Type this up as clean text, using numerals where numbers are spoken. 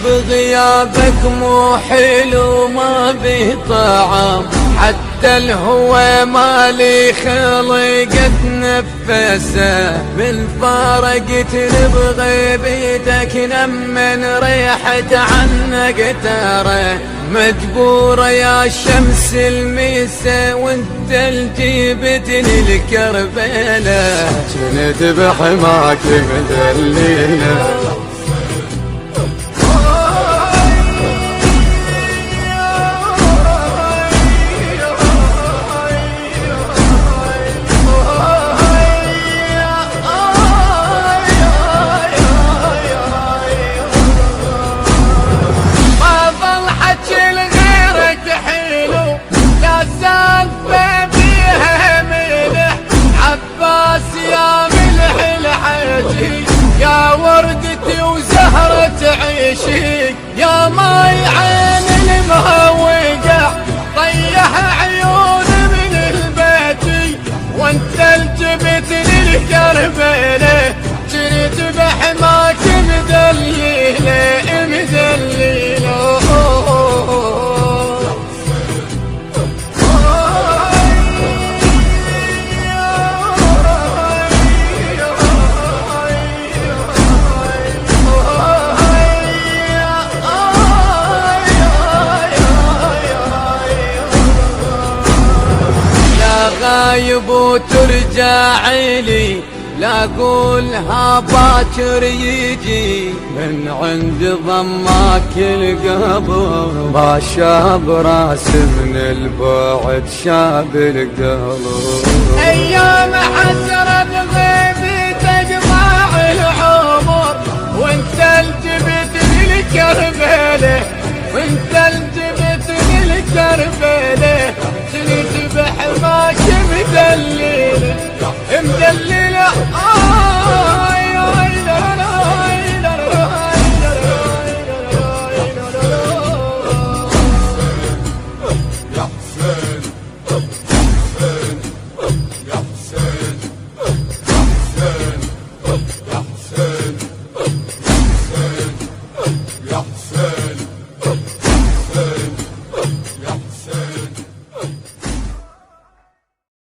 بغيابك مو حلو ما به طعام، حتى الهوى مالي خلقت نفسه، من فارقتني بغيبتك لمن ريحت عنك ترى، مجبورة يا شمس الميسة وانت الجيبتني الكربلة، كنت بحماك مدليلة. يا وردتي وزهرة عيشي يا ماي عين المهوقة، طيح عيون من البيت وانت الجبت للكربلة، جريت بحماك مدليلة مدليلة. غايب وترجع لي لا اقولها باكر يجي، من عند ضماك القبر ما شاب راس من البعد شاب القلب، ايام حسرة بغيبتك ضاع العمر وانت الجبت للكربلة، وانت الجبت للكربلة، جريت بحماك مدليلة مدليلة.